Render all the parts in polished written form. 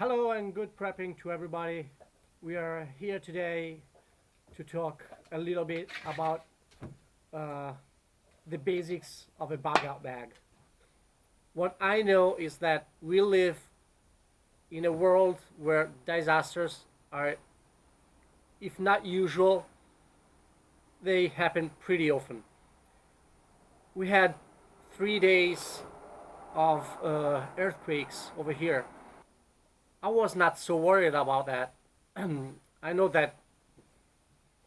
Hello and good prepping to everybody. We are here today to talk a little bit about uh, the basics of a bug out bag. What I know is that we live in a world where disasters are, if not usual, they happen pretty often. We had 3 days of earthquakes over here. I was not so worried about that. I know that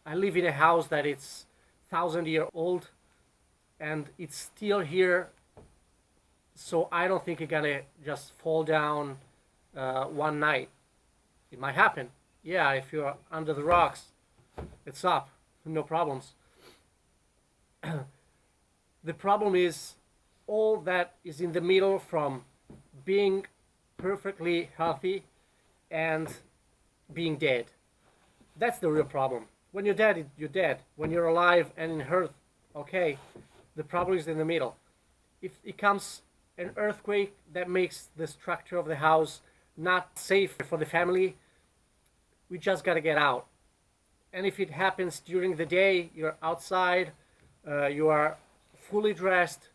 I live in a house that it's 1,000 year old and it's still here, so I don't think it's gonna just fall down one night. It might happen. Yeah, if you're under the rocks, it's up, no problems. The problem is all that is in the middle from being perfectly healthy and being dead. That's the real problem. When you're dead, you're dead. When you're alive and in earth, okay, the problem is in the middle. If it comes an earthquake that makes the structure of the house not safe for the family, we just gotta get out. And if it happens during the day, you're outside, you are fully dressed,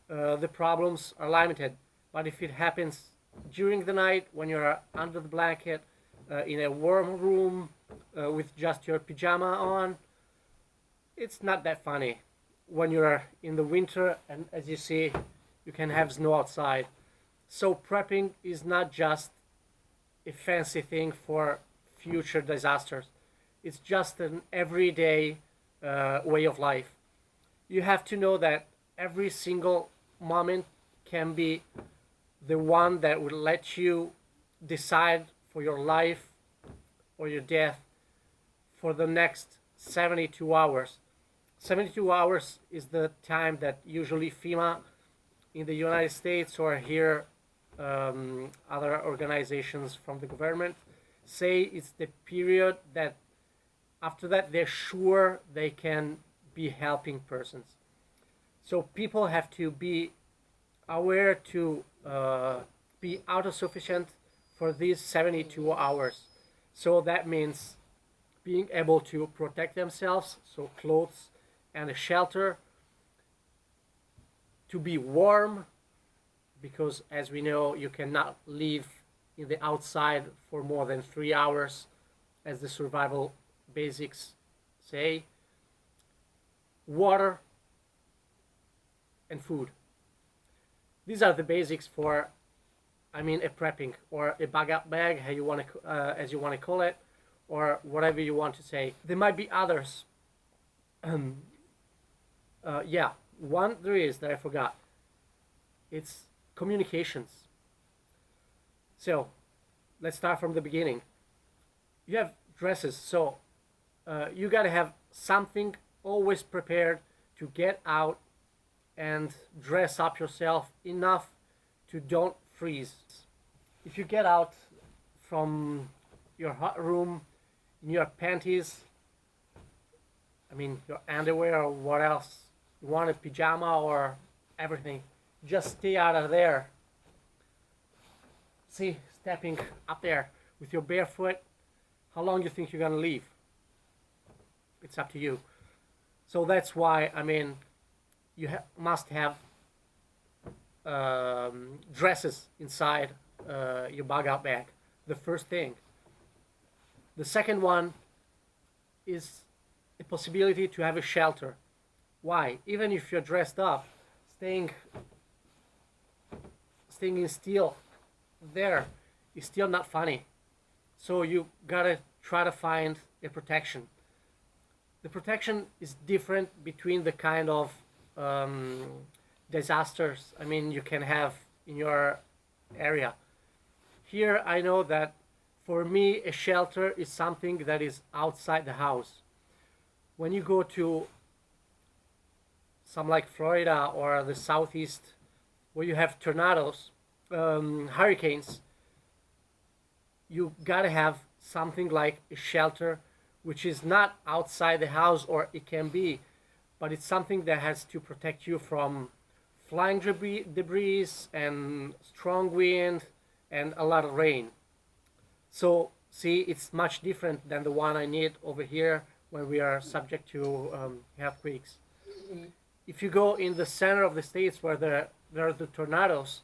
the problems are limited. But if it happens during the night when you're under the blanket, in a warm room, with just your pajama on, it's not that funny. When you're in the winter and as you see, you can have snow outside. So prepping is not just a fancy thing for future disasters. It's just an everyday way of life. You have to know that every single moment can be the one that will let you decide for your life or your death for the next 72 hours. 72 hours is the time that usually FEMA in the United States or here, other organizations from the government say it's the period that after that they're sure they can be helping persons. So people have to be aware to be autosufficient for these 72 hours. So that means being able to protect themselves, so clothes and a shelter, to be warm, because as we know, you cannot live in the outside for more than 3 hours, as the survival basics say, water, and food. These are the basics for, a prepping or a bug out bag, how you want to, as you want to call it, or whatever you want to say. There might be others. Yeah, one there is that I forgot. It's communications. So let's start from the beginning. You have dresses, so you gotta have something always prepared to get out and dress up yourself enough to don't freeze. If you get out from your hot room in your panties, your underwear or what else, you want a pajama or everything, just stay out of there. See, stepping up there with your barefoot, how long you think you're gonna leave? It's up to you. So that's why, you must have dresses inside your bug out bag. The first thing. The second one is the possibility to have a shelter. Why? Even if you're dressed up, staying in steel there is still not funny. So you gotta try to find a protection. The protection is different between the kind of disasters you can have in your area. Here I know that for me a shelter is something that is outside the house. When you go to some like Florida or the southeast where you have tornadoes, hurricanes, you gotta have something like a shelter which is not outside the house, or it can be, but it's something that has to protect you from flying debris and strong wind and a lot of rain. So see, it's much different than the one I need over here when we are subject to earthquakes. If you go in the center of the states where there are the tornadoes,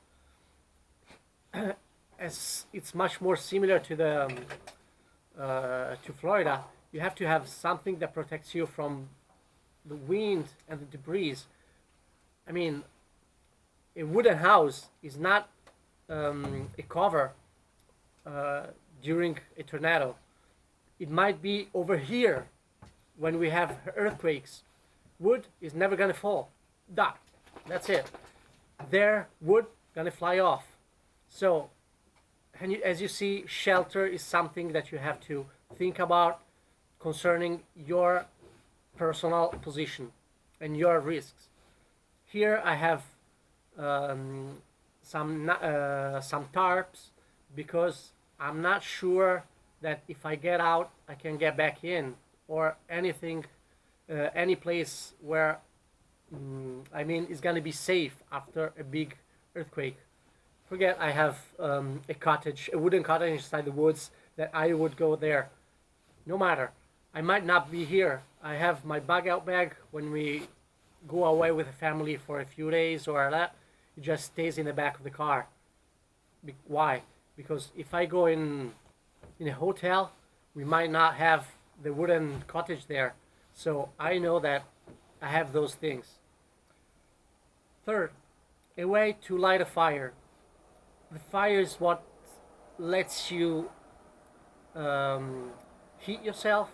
as it's much more similar to the to Florida, you have to have something that protects you from the wind and the debris. I mean, a wooden house is not a cover during a tornado. It might be over here when we have earthquakes. Wood is never gonna fall. That's it. There, wood gonna fly off. So, and as you see, shelter is something that you have to think about concerning your personal position and your risks. Here I have some tarps because I'm not sure that if I get out I can get back in, or anything, any place where I mean is gonna be safe after a big earthquake. Forget I have a wooden cottage inside the woods that I would go there. No matter, I might not be here. I have my bug out bag when we go away with the family for a few days or that. It just stays in the back of the car. Why? Because if I go in a hotel, we might not have the wooden cottage there. So I know that I have those things. Third, a way to light a fire. The fire is what lets you heat yourself,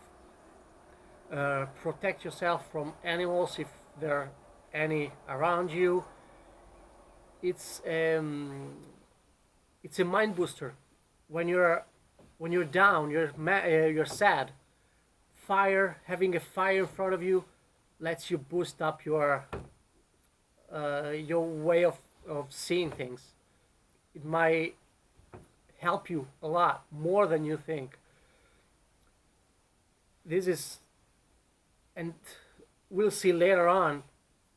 protect yourself from animals if there are any around you. It's a mind booster. When you're down, you're sad. Having a fire in front of you lets you boost up your way of seeing things. It might help you a lot more than you think. This is, and we'll see later on,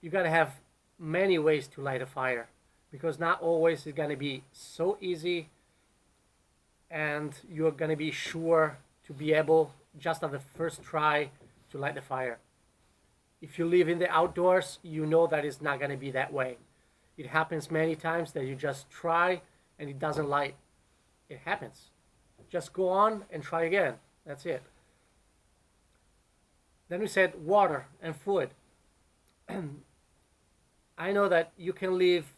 you gotta have many ways to light a fire, because not always it's gonna be so easy and you're gonna be sure to be able just at the first try to light the fire. If you live in the outdoors, you know that it's not gonna be that way. It happens many times that you just try and it doesn't light. It happens. Just go on and try again. That's it. Then we said water and food. I know that you can live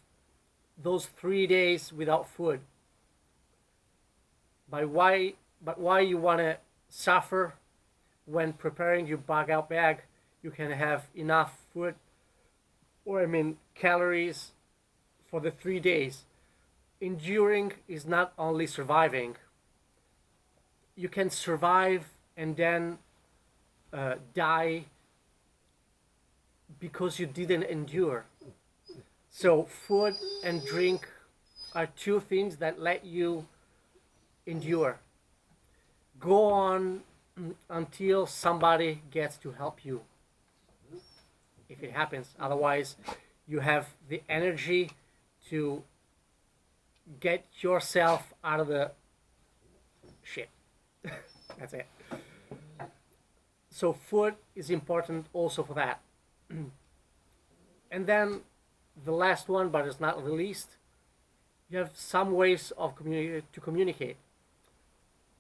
those 3 days without food. But why you want to suffer when preparing your bug out bag? You can have enough food, or I mean calories, for the 3 days. Enduring is not only surviving. You can survive and then die because you didn't endure. So food and drink are two things that let you endure. Go on until somebody gets to help you, if it happens. Otherwise, you have the energy to get yourself out of the shit. That's it. So food is important also for that. And then the last one, but it's not the least, you have some ways of to communicate.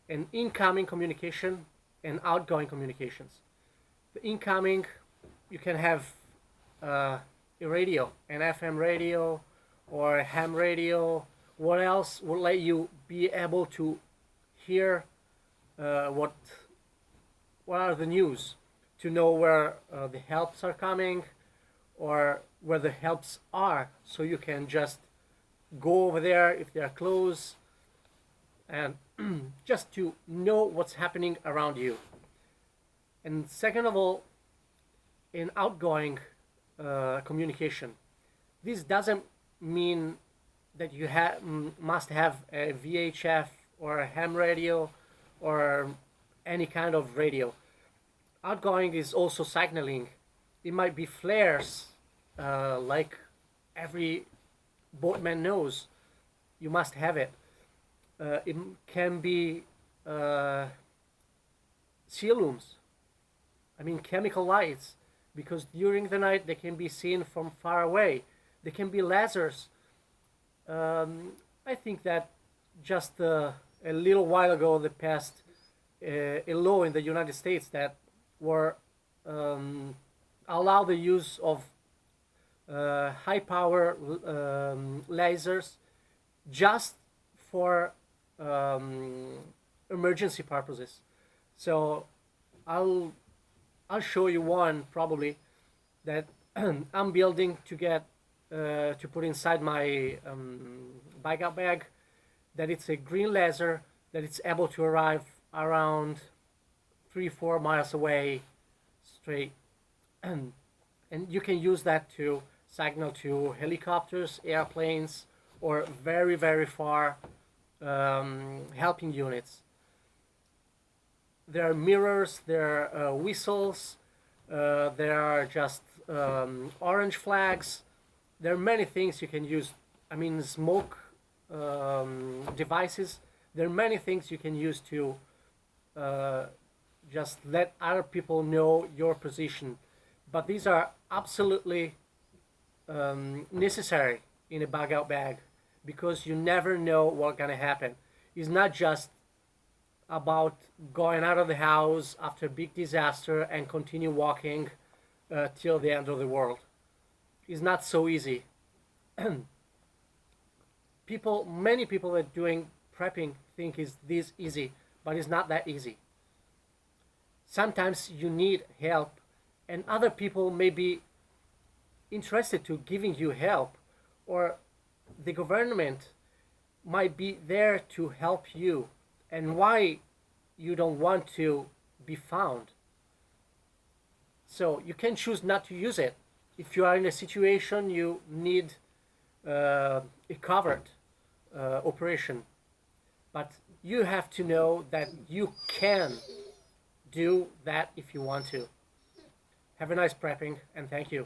An incoming communication and outgoing communications. The incoming, you can have a radio, an FM radio or a ham radio. What else will let you be able to hear what are the news, to know where the helps are coming or where the helps are, so you can just go over there if they are close, and just to know what's happening around you. And second of all, in outgoing communication, this doesn't mean that you must have a VHF or a ham radio or any kind of radio. Outgoing is also signaling. It might be flares, like every boatman knows. You must have it. It can be uh, ceilumes, I mean chemical lights, because during the night they can be seen from far away. They can be lasers. I think that just a little while ago they passed a law in the United States that were allow the use of high power lasers just for um, emergency purposes. So I'll I'll show you one probably that I'm building to get to put inside my bike out bag. That it's a green laser that it's able to arrive around 3-4 miles away straight, and you can use that to signal to helicopters, airplanes, or very very far helping units. There are mirrors, there are whistles, there are just orange flags. There are many things you can use. I mean, smoke devices. There are many things you can use to uh, just let other people know your position. But these are absolutely necessary in a bug out bag because you never know what's gonna happen. It's not just about going out of the house after a big disaster and continue walking till the end of the world. It's not so easy. Many people that are doing prepping think is this easy, but it's not that easy. Sometimes you need help, and other people may be interested to giving you help, or the government might be there to help you, and why you don't want to be found. So you can choose not to use it. If you are in a situation you need a covered operation, but you have to know that you can do that if you want to. Have a nice prepping, and thank you.